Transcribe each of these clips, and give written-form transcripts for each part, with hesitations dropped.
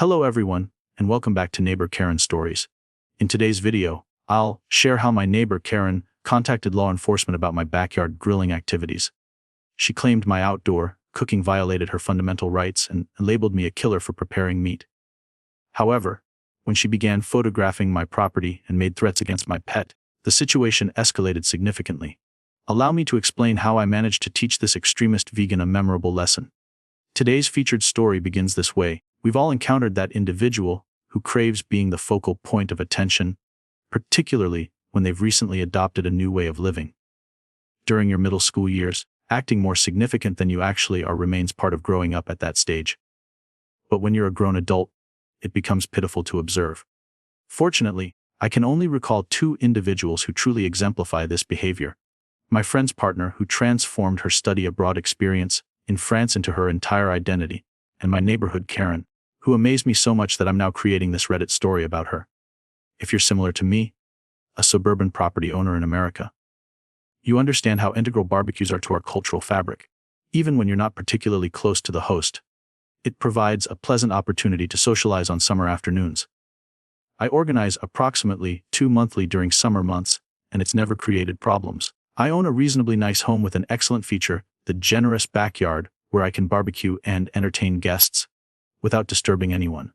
Hello everyone, and welcome back to Neighbor Karen Stories. In today's video, I'll share how my neighbor Karen contacted law enforcement about my backyard grilling activities. She claimed my outdoor cooking violated her fundamental rights and labeled me a killer for preparing meat. However, when she began photographing my property and made threats against my pet, the situation escalated significantly. Allow me to explain how I managed to teach this extremist vegan a memorable lesson. Today's featured story begins this way. We've all encountered that individual who craves being the focal point of attention, particularly when they've recently adopted a new way of living. During your middle school years, acting more significant than you actually are remains part of growing up at that stage. But when you're a grown adult, it becomes pitiful to observe. Fortunately, I can only recall two individuals who truly exemplify this behavior. My friend's partner, who transformed her study abroad experience in France into her entire identity, and my neighborhood Karen, who amazed me so much that I'm now creating this Reddit story about her. If you're similar to me, a suburban property owner in America, you understand how integral barbecues are to our cultural fabric. Even when you're not particularly close to the host, it provides a pleasant opportunity to socialize on summer afternoons. I organize approximately 2 monthly during summer months, and it's never created problems. I own a reasonably nice home with an excellent feature, the generous backyard, where I can barbecue and entertain guests without disturbing anyone.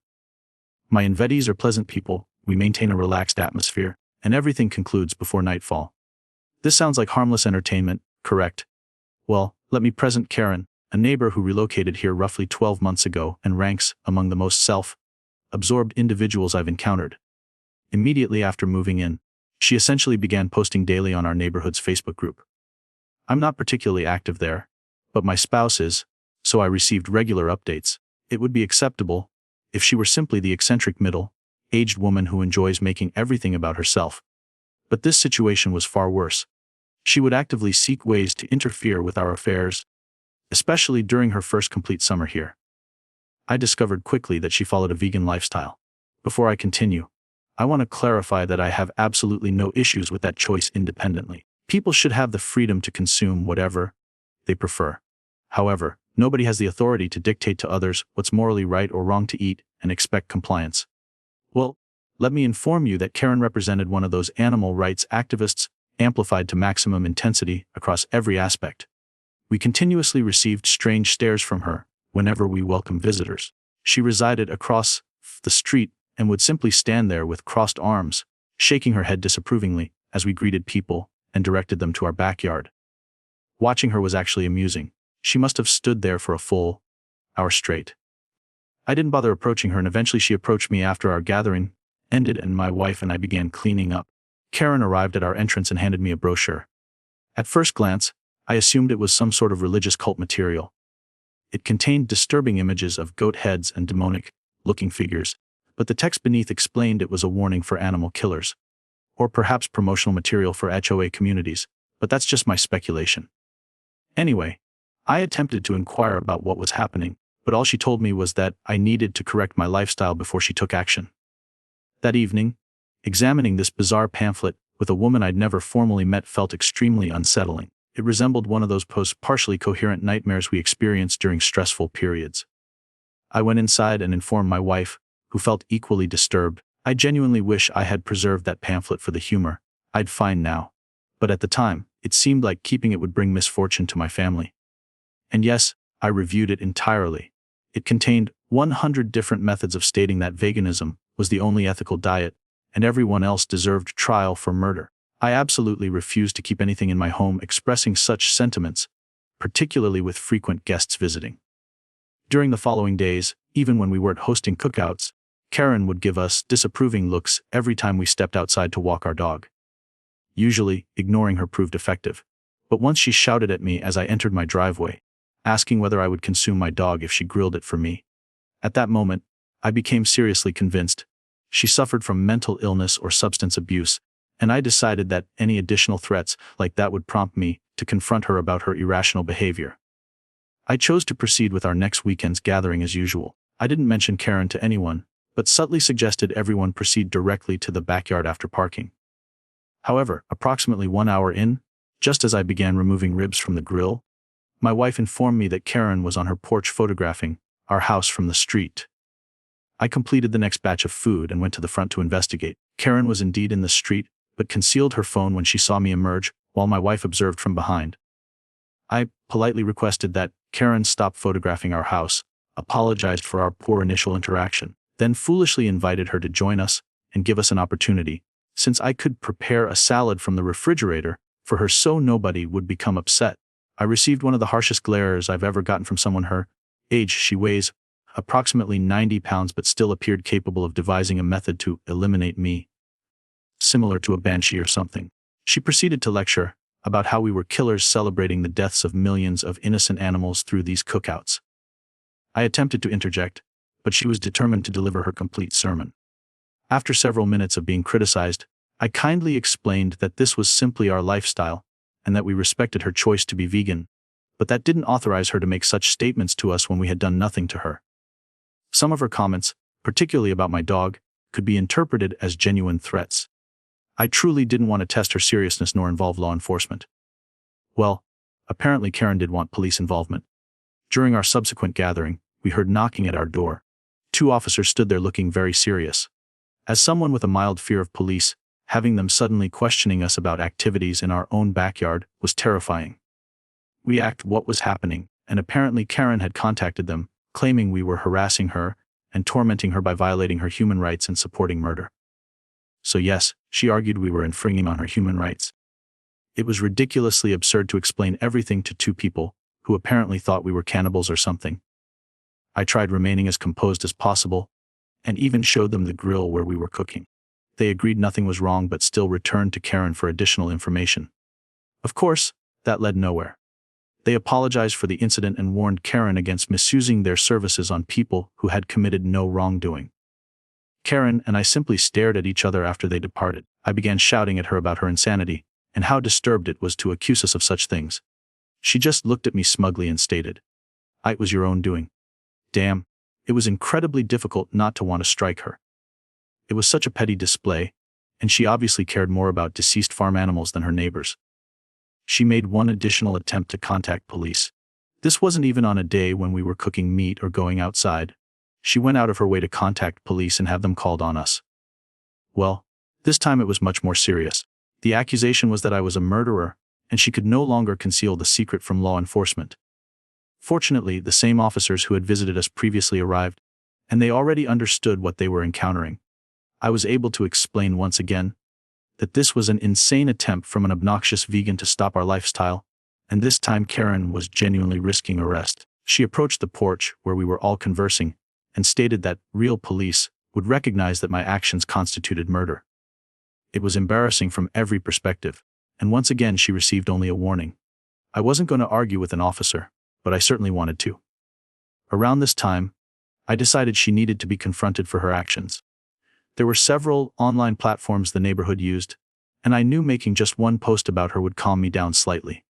My invitees are pleasant people, we maintain a relaxed atmosphere, and everything concludes before nightfall. This sounds like harmless entertainment, correct? Well, let me present Karen, a neighbor who relocated here roughly 12 months ago and ranks among the most self-absorbed individuals I've encountered. Immediately after moving in, she essentially began posting daily on our neighborhood's Facebook group. I'm not particularly active there, but my spouse is, so I received regular updates. It would be acceptable if she were simply the eccentric middle-aged woman who enjoys making everything about herself. But this situation was far worse. She would actively seek ways to interfere with our affairs, especially during her first complete summer here. I discovered quickly that she followed a vegan lifestyle. Before I continue, I want to clarify that I have absolutely no issues with that choice independently. People should have the freedom to consume whatever they prefer. However, nobody has the authority to dictate to others what's morally right or wrong to eat and expect compliance. Well, let me inform you that Karen represented one of those animal rights activists, amplified to maximum intensity across every aspect. We continuously received strange stares from her whenever we welcomed visitors. She resided across the street and would simply stand there with crossed arms, shaking her head disapprovingly as we greeted people and directed them to our backyard. Watching her was actually amusing. She must have stood there for a full hour straight. I didn't bother approaching her, and eventually she approached me after our gathering ended and my wife and I began cleaning up. Karen arrived at our entrance and handed me a brochure. At first glance, I assumed it was some sort of religious cult material. It contained disturbing images of goat heads and demonic-looking figures, but the text beneath explained it was a warning for animal killers, or perhaps promotional material for HOA communities, but that's just my speculation. Anyway, I attempted to inquire about what was happening, but all she told me was that I needed to correct my lifestyle before she took action. That evening, examining this bizarre pamphlet with a woman I'd never formally met felt extremely unsettling. It resembled one of those partially coherent nightmares we experience during stressful periods. I went inside and informed my wife, who felt equally disturbed. I genuinely wish I had preserved that pamphlet for the humor I'd find now. But at the time, it seemed like keeping it would bring misfortune to my family. And yes, I reviewed it entirely. It contained 100 different methods of stating that veganism was the only ethical diet, and everyone else deserved trial for murder. I absolutely refused to keep anything in my home expressing such sentiments, particularly with frequent guests visiting. During the following days, even when we weren't hosting cookouts, Karen would give us disapproving looks every time we stepped outside to walk our dog. Usually, ignoring her proved effective, but once she shouted at me as I entered my driveway, asking whether I would consume my dog if she grilled it for me. At that moment, I became seriously convinced she suffered from mental illness or substance abuse, and I decided that any additional threats like that would prompt me to confront her about her irrational behavior. I chose to proceed with our next weekend's gathering as usual. I didn't mention Karen to anyone, but subtly suggested everyone proceed directly to the backyard after parking. However, approximately 1 hour in, just as I began removing ribs from the grill, my wife informed me that Karen was on her porch photographing our house from the street. I completed the next batch of food and went to the front to investigate. Karen was indeed in the street, but concealed her phone when she saw me emerge, while my wife observed from behind. I politely requested that Karen stop photographing our house, apologized for our poor initial interaction, then foolishly invited her to join us and give us an opportunity, since I could prepare a salad from the refrigerator for her so nobody would become upset. I received one of the harshest glares I've ever gotten from someone her age. She weighs approximately 90 pounds but still appeared capable of devising a method to eliminate me, similar to a banshee or something. She proceeded to lecture about how we were killers celebrating the deaths of millions of innocent animals through these cookouts. I attempted to interject, but she was determined to deliver her complete sermon. After several minutes of being criticized, I kindly explained that this was simply our lifestyle, and that we respected her choice to be vegan, but that didn't authorize her to make such statements to us when we had done nothing to her. Some of her comments, particularly about my dog, could be interpreted as genuine threats. I truly didn't want to test her seriousness nor involve law enforcement. Well, apparently Karen did want police involvement. During our subsequent gathering, we heard knocking at our door. 2 officers stood there looking very serious. As someone with a mild fear of police, having them suddenly questioning us about activities in our own backyard was terrifying. We asked what was happening, and apparently Karen had contacted them, claiming we were harassing her and tormenting her by violating her human rights and supporting murder. So yes, she argued we were infringing on her human rights. It was ridiculously absurd to explain everything to 2 people who apparently thought we were cannibals or something. I tried remaining as composed as possible, and even showed them the grill where we were cooking. They agreed nothing was wrong but still returned to Karen for additional information. Of course, that led nowhere. They apologized for the incident and warned Karen against misusing their services on people who had committed no wrongdoing. Karen and I simply stared at each other after they departed. I began shouting at her about her insanity, and how disturbed it was to accuse us of such things. She just looked at me smugly and stated, "It was your own doing." Damn, it was incredibly difficult not to want to strike her. It was such a petty display, and she obviously cared more about deceased farm animals than her neighbors. She made one additional attempt to contact police. This wasn't even on a day when we were cooking meat or going outside. She went out of her way to contact police and have them called on us. Well, this time it was much more serious. The accusation was that I was a murderer, and she could no longer conceal the secret from law enforcement. Fortunately, the same officers who had visited us previously arrived, and they already understood what they were encountering. I was able to explain once again that this was an insane attempt from an obnoxious vegan to stop our lifestyle, and this time Karen was genuinely risking arrest. She approached the porch where we were all conversing and stated that real police would recognize that my actions constituted murder. It was embarrassing from every perspective, and once again she received only a warning. I wasn't going to argue with an officer, but I certainly wanted to. Around this time, I decided she needed to be confronted for her actions. There were several online platforms the neighborhood used, and I knew making just one post about her would calm me down slightly.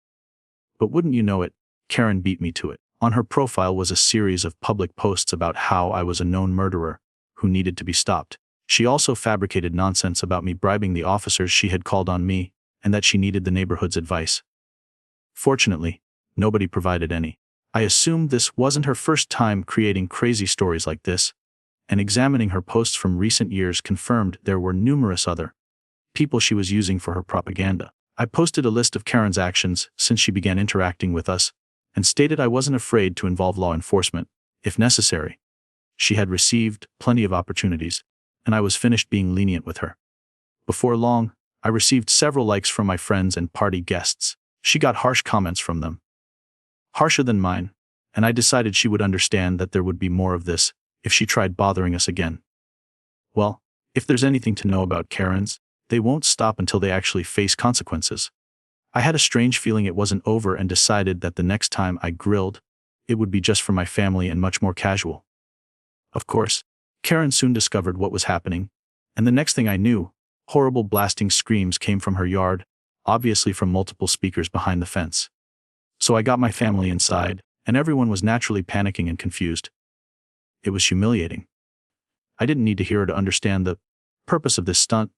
But wouldn't you know it, Karen beat me to it. On her profile was a series of public posts about how I was a known murderer who needed to be stopped. She also fabricated nonsense about me bribing the officers she had called on me, and that she needed the neighborhood's advice. Fortunately, nobody provided any. I assumed this wasn't her first time creating crazy stories like this, and examining her posts from recent years confirmed there were numerous other people she was using for her propaganda. I posted a list of Karen's actions since she began interacting with us, and stated I wasn't afraid to involve law enforcement, if necessary. She had received plenty of opportunities, and I was finished being lenient with her. Before long, I received several likes from my friends and party guests. She got harsh comments from them, harsher than mine, and I decided she would understand that there would be more of this if she tried bothering us again. Well, if there's anything to know about Karens, they won't stop until they actually face consequences. I had a strange feeling it wasn't over and decided that the next time I grilled, it would be just for my family and much more casual. Of course, Karen soon discovered what was happening, and the next thing I knew, horrible blasting screams came from her yard, obviously from multiple speakers behind the fence. So I got my family inside, and everyone was naturally panicking and confused. It was humiliating. I didn't need to hear her to understand the purpose of this stunt,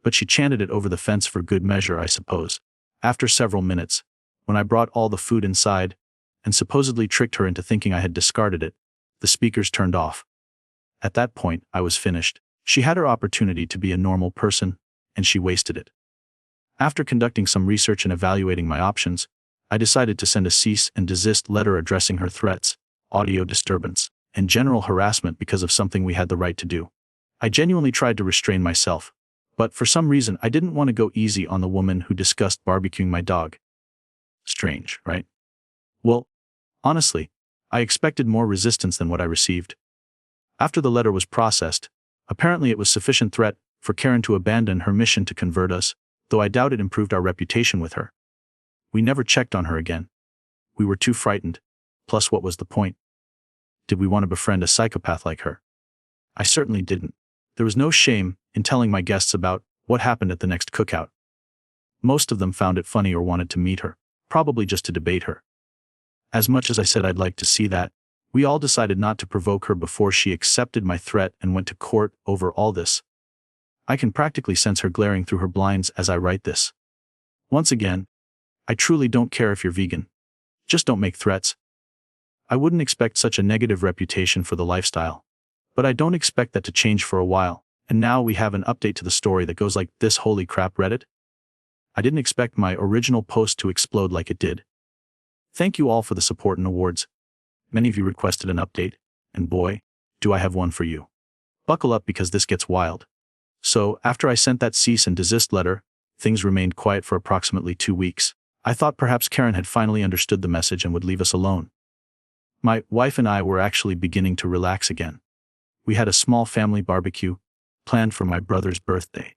but she chanted it over the fence for good measure, I suppose. After several minutes, when I brought all the food inside, and supposedly tricked her into thinking I had discarded it, the speakers turned off. At that point, I was finished. She had her opportunity to be a normal person, and she wasted it. After conducting some research and evaluating my options, I decided to send a cease and desist letter addressing her threats, audio disturbance, and general harassment because of something we had the right to do. I genuinely tried to restrain myself, but for some reason I didn't want to go easy on the woman who discussed barbecuing my dog. Strange, right? Well, honestly, I expected more resistance than what I received. After the letter was processed, apparently it was sufficient threat for Karen to abandon her mission to convert us, though I doubt it improved our reputation with her. We never checked on her again. We were too frightened. Plus, what was the point? Did we want to befriend a psychopath like her? I certainly didn't. There was no shame in telling my guests about what happened at the next cookout. Most of them found it funny or wanted to meet her, probably just to debate her. As much as I said I'd like to see that, we all decided not to provoke her before she accepted my threat and went to court over all this. I can practically sense her glaring through her blinds as I write this. Once again, I truly don't care if you're vegan. Just don't make threats. I wouldn't expect such a negative reputation for the lifestyle. But I don't expect that to change for a while, and now we have an update to the story that goes like this: holy crap, Reddit. I didn't expect my original post to explode like it did. Thank you all for the support and awards. Many of you requested an update, and boy, do I have one for you. Buckle up because this gets wild. So, after I sent that cease and desist letter, things remained quiet for approximately 2 weeks. I thought perhaps Karen had finally understood the message and would leave us alone. My wife and I were actually beginning to relax again. We had a small family barbecue planned for my brother's birthday.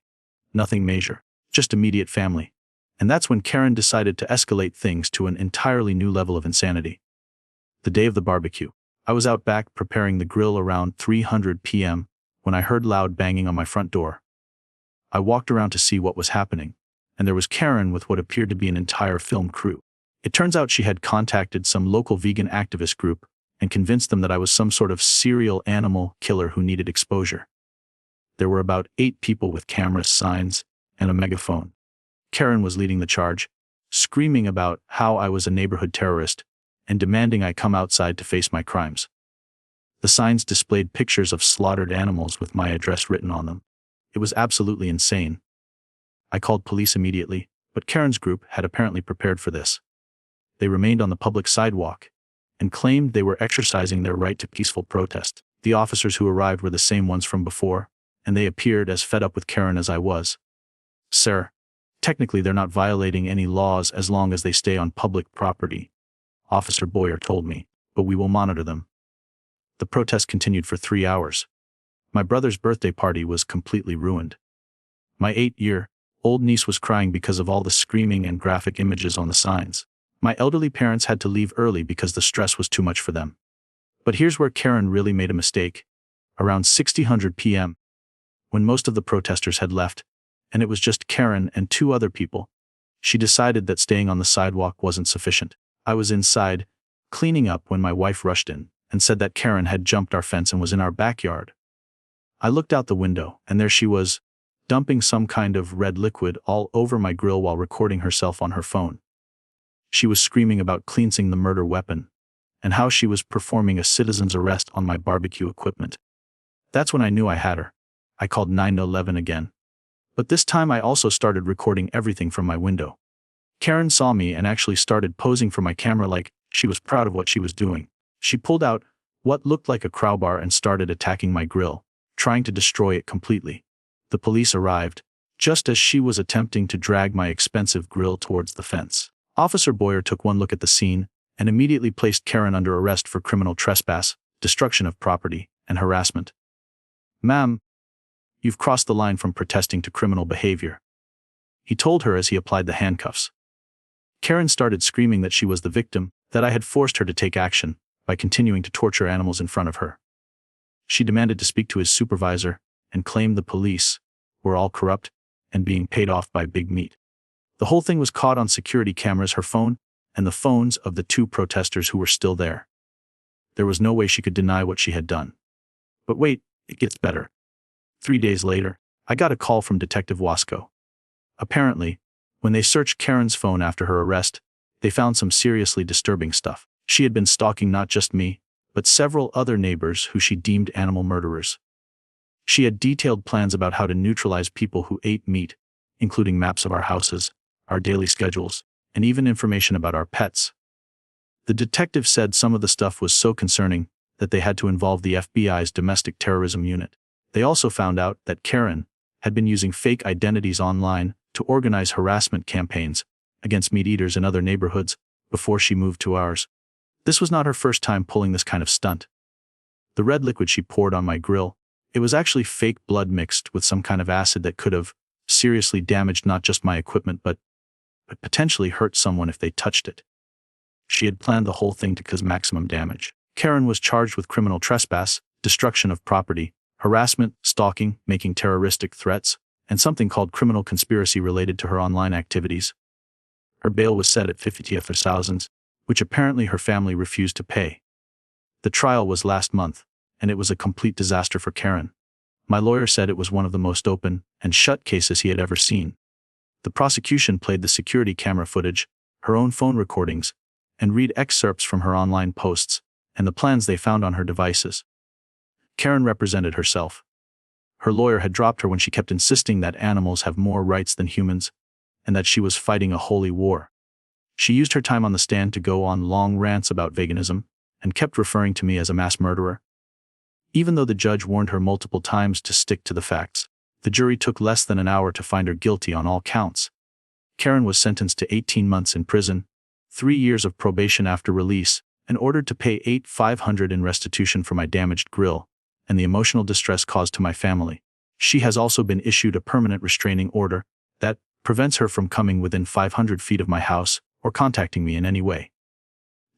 Nothing major, just immediate family. And that's when Karen decided to escalate things to an entirely new level of insanity. The day of the barbecue, I was out back preparing the grill around 3:00 p.m. when I heard loud banging on my front door. I walked around to see what was happening, and there was Karen with what appeared to be an entire film crew. It turns out she had contacted some local vegan activist group and convinced them that I was some sort of serial animal killer who needed exposure. There were about 8 people with cameras, signs, and a megaphone. Karen was leading the charge, screaming about how I was a neighborhood terrorist and demanding I come outside to face my crimes. The signs displayed pictures of slaughtered animals with my address written on them. It was absolutely insane. I called police immediately, but Karen's group had apparently prepared for this. They remained on the public sidewalk and claimed they were exercising their right to peaceful protest. The officers who arrived were the same ones from before, and they appeared as fed up with Karen as I was. Sir, technically they're not violating any laws as long as they stay on public property, Officer Boyer told me, but we will monitor them. The protest continued for 3 hours. My brother's birthday party was completely ruined. My 8-year-old niece was crying because of all the screaming and graphic images on the signs. My elderly parents had to leave early because the stress was too much for them. But here's where Karen really made a mistake. Around 6:00 p.m., when most of the protesters had left, and it was just Karen and 2 other people, she decided that staying on the sidewalk wasn't sufficient. I was inside, cleaning up when my wife rushed in and said that Karen had jumped our fence and was in our backyard. I looked out the window, and there she was, dumping some kind of red liquid all over my grill while recording herself on her phone. She was screaming about cleansing the murder weapon, and how she was performing a citizen's arrest on my barbecue equipment. That's when I knew I had her. I called 911 again. But this time I also started recording everything from my window. Karen saw me and actually started posing for my camera like she was proud of what she was doing. She pulled out what looked like a crowbar and started attacking my grill, trying to destroy it completely. The police arrived, just as she was attempting to drag my expensive grill towards the fence. Officer Boyer took one look at the scene and immediately placed Karen under arrest for criminal trespass, destruction of property, and harassment. "Ma'am, you've crossed the line from protesting to criminal behavior," he told her as he applied the handcuffs. Karen started screaming that she was the victim, that I had forced her to take action by continuing to torture animals in front of her. She demanded to speak to his supervisor and claimed the police were all corrupt and being paid off by Big Meat. The whole thing was caught on security cameras, her phone, and the phones of the 2 protesters who were still there. There was no way she could deny what she had done. But wait, it gets better. 3 days later, I got a call from Detective Wasco. Apparently, when they searched Karen's phone after her arrest, they found some seriously disturbing stuff. She had been stalking not just me, but several other neighbors who she deemed animal murderers. She had detailed plans about how to neutralize people who ate meat, including maps of our houses, our daily schedules, and even information about our pets. The detective said some of the stuff was so concerning that they had to involve the FBI's domestic terrorism unit. They also found out that Karen had been using fake identities online to organize harassment campaigns against meat eaters in other neighborhoods before she moved to ours. This was not her first time pulling this kind of stunt. The red liquid she poured on my grill, it was actually fake blood mixed with some kind of acid that could have seriously damaged not just my equipment but potentially hurt someone if they touched it. She had planned the whole thing to cause maximum damage. Karen was charged with criminal trespass, destruction of property, harassment, stalking, making terroristic threats, and something called criminal conspiracy related to her online activities. Her bail was set at $50,000, which apparently her family refused to pay. The trial was last month, and it was a complete disaster for Karen. My lawyer said it was one of the most open and shut cases he had ever seen. The prosecution played the security camera footage, her own phone recordings, and read excerpts from her online posts and the plans they found on her devices. Karen represented herself. Her lawyer had dropped her when she kept insisting that animals have more rights than humans, and that she was fighting a holy war. She used her time on the stand to go on long rants about veganism, and kept referring to me as a mass murderer. Even though the judge warned her multiple times to stick to the facts, the jury took less than an hour to find her guilty on all counts. Karen was sentenced to 18 months in prison, 3 years of probation after release, and ordered to pay $8,500 in restitution for my damaged grill and the emotional distress caused to my family. She has also been issued a permanent restraining order that prevents her from coming within 500 feet of my house or contacting me in any way.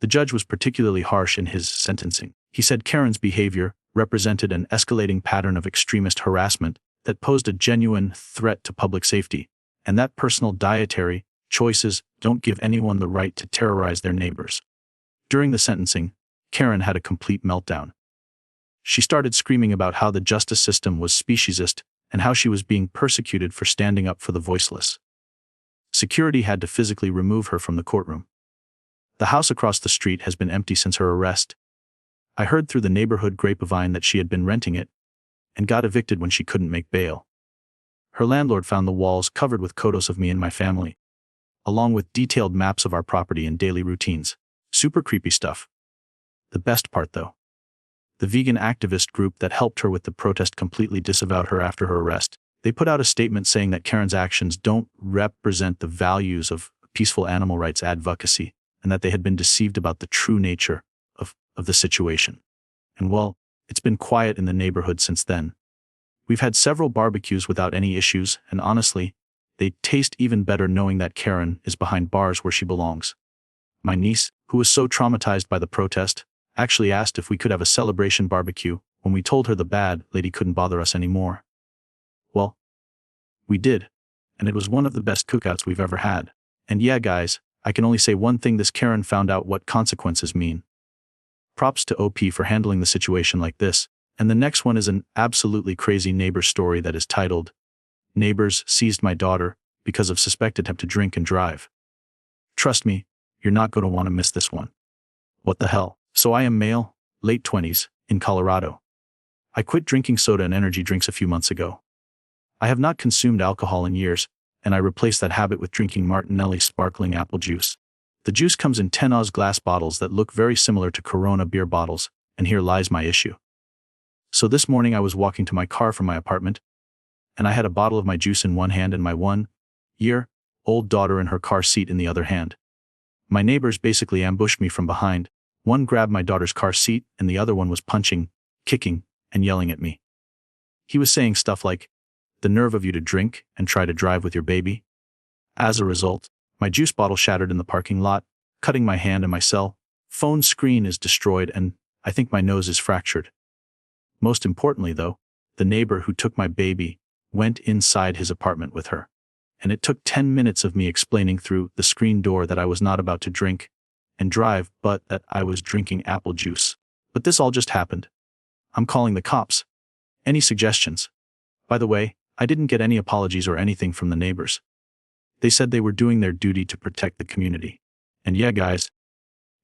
The judge was particularly harsh in his sentencing. He said Karen's behavior represented an escalating pattern of extremist harassment that posed a genuine threat to public safety, and that personal dietary choices don't give anyone the right to terrorize their neighbors. During the sentencing, Karen had a complete meltdown. She started screaming about how the justice system was speciesist and how she was being persecuted for standing up for the voiceless. Security had to physically remove her from the courtroom. The house across the street has been empty since her arrest. I heard through the neighborhood grapevine that she had been renting it and got evicted when she couldn't make bail. Her landlord found the walls covered with photos of me and my family, along with detailed maps of our property and daily routines. Super creepy stuff. The best part though. The vegan activist group that helped her with the protest completely disavowed her after her arrest. They put out a statement saying that Karen's actions don't represent the values of peaceful animal rights advocacy, and that they had been deceived about the true nature of the situation. And well, it's been quiet in the neighborhood since then. We've had several barbecues without any issues, and honestly, they taste even better knowing that Karen is behind bars where she belongs. My niece, who was so traumatized by the protest, actually asked if we could have a celebration barbecue when we told her the bad lady couldn't bother us anymore. Well, we did, and it was one of the best cookouts we've ever had. And yeah, guys, I can only say one thing: this Karen found out what consequences mean. Props to OP for handling the situation like this. And the next one is an absolutely crazy neighbor story that is titled, "Neighbors Seized My Daughter Because of Suspected Attempt to Drink and Drive." Trust me, you're not going to want to miss this one. What the hell? So I am male, late 20s, in Colorado. I quit drinking soda and energy drinks a few months ago. I have not consumed alcohol in years, and I replaced that habit with drinking Martinelli sparkling apple juice. The juice comes in 10 oz glass bottles that look very similar to Corona beer bottles, and here lies my issue. So this morning I was walking to my car from my apartment, and I had a bottle of my juice in one hand and my 1-year-old daughter in her car seat in the other hand. My neighbors basically ambushed me from behind. One grabbed my daughter's car seat, and the other one was punching, kicking, and yelling at me. He was saying stuff like, "The nerve of you to drink and try to drive with your baby." As a result, my juice bottle shattered in the parking lot, cutting my hand, and my cell phone screen is destroyed, and I think my nose is fractured. Most importantly though, the neighbor who took my baby went inside his apartment with her. And it took 10 minutes of me explaining through the screen door that I was not about to drink and drive, but that I was drinking apple juice. But this all just happened. I'm calling the cops. Any suggestions? By the way, I didn't get any apologies or anything from the neighbors. They said they were doing their duty to protect the community. And yeah, guys,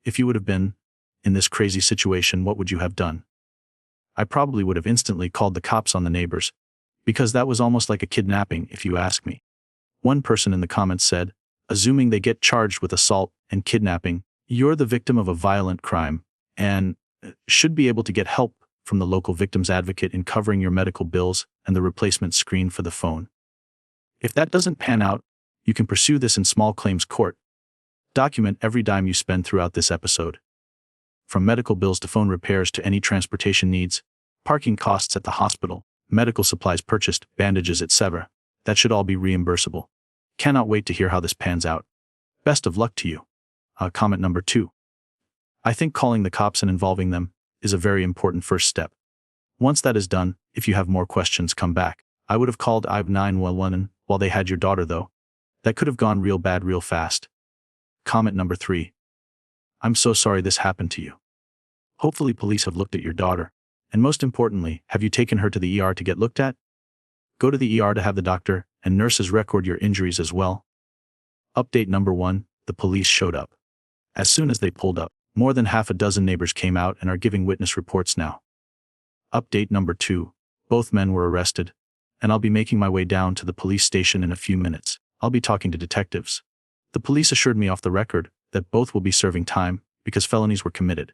if you would have been In this crazy situation, what would you have done? I probably would have instantly called the cops on the neighbors, because that was almost like a kidnapping, if you ask me. One person in the comments said, assuming they get charged with assault and kidnapping, you're the victim of a violent crime, and should be able to get help from the local victims advocate in covering your medical bills and the replacement screen for the phone. If that doesn't pan out, you can pursue this in small claims court. Document every dime you spend throughout this episode. From medical bills to phone repairs to any transportation needs, parking costs at the hospital, medical supplies purchased, bandages, etc. That should all be reimbursable. Cannot wait to hear how this pans out. Best of luck to you. Comment number 2. I think calling the cops and involving them is a very important first step. Once that is done, if you have more questions, come back. I would have called 911 while they had your daughter though. That could have gone real bad real fast. Comment number 3. I'm so sorry this happened to you. Hopefully police have looked at your daughter. And most importantly, have you taken her to the ER to get looked at? Go to the ER to have the doctor and nurses record your injuries as well. Update number 1, the police showed up. As soon as they pulled up, more than half a dozen neighbors came out and are giving witness reports now. Update number 2, both men were arrested, and I'll be making my way down to the police station in a few minutes. I'll be talking to detectives. The police assured me off the record that both will be serving time because felonies were committed.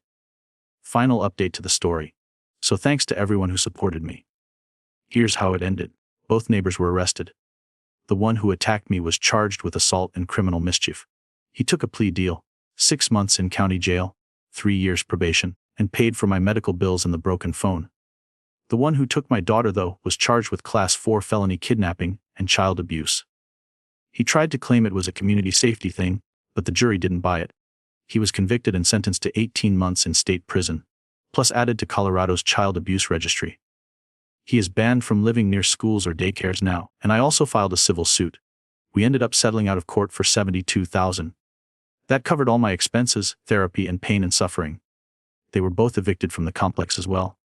Final update to the story. So thanks to everyone who supported me. Here's how it ended. Both neighbors were arrested. The one who attacked me was charged with assault and criminal mischief. He took a plea deal, 6 months in county jail, 3 years probation, and paid for my medical bills and the broken phone. The one who took my daughter, though, was charged with Class 4 felony kidnapping and child abuse. He tried to claim it was a community safety thing, but the jury didn't buy it. He was convicted and sentenced to 18 months in state prison, plus added to Colorado's child abuse registry. He is banned from living near schools or daycares now, and I also filed a civil suit. We ended up settling out of court for $72,000. That covered all my expenses, therapy, and pain and suffering. They were both evicted from the complex as well.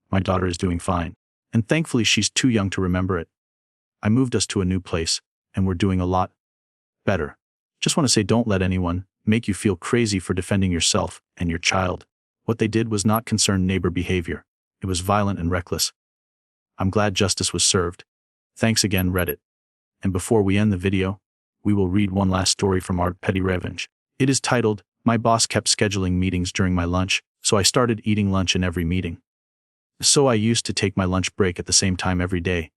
My daughter is doing fine, and thankfully she's too young to remember it. I moved us to a new place, and we're doing a lot better. Just want to say, don't let anyone make you feel crazy for defending yourself and your child. What they did was not concerned neighbor behavior. It was violent and reckless. I'm glad justice was served. Thanks again, Reddit. And before we end the video, we will read one last story from Art Petty Revenge. It is titled, My Boss Kept Scheduling Meetings During My Lunch, so I started eating lunch in every meeting. So I used to take my lunch break at the same time every day.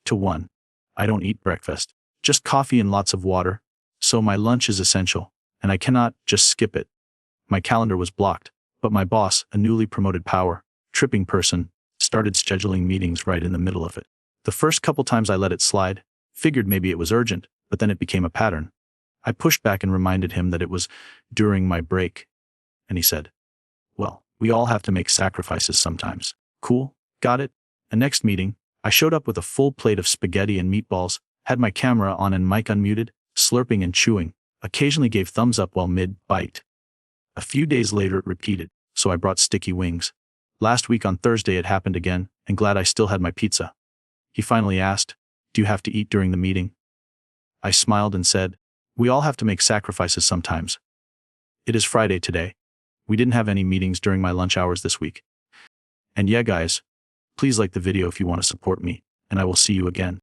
1. I don't eat breakfast, just coffee and lots of water, so my lunch is essential, and I cannot just skip it. My calendar was blocked, but my boss, a newly promoted power-tripping person, started scheduling meetings right in the middle of it. The first couple times I let it slide, figured maybe it was urgent, but then it became a pattern. I pushed back and reminded him that it was during my break. And he said, well, we all have to make sacrifices sometimes. Cool, got it. The next meeting, I showed up with a full plate of spaghetti and meatballs, had my camera on and mic unmuted, slurping and chewing, occasionally gave thumbs up while mid-bite. A few days later it repeated, so I brought sticky wings. Last week on Thursday it happened again, and glad I still had my pizza. He finally asked, do you have to eat during the meeting? I smiled and said, we all have to make sacrifices sometimes. It is Friday today. We didn't have any meetings during my lunch hours this week. And yeah guys, please like the video if you want to support me, and I will see you again.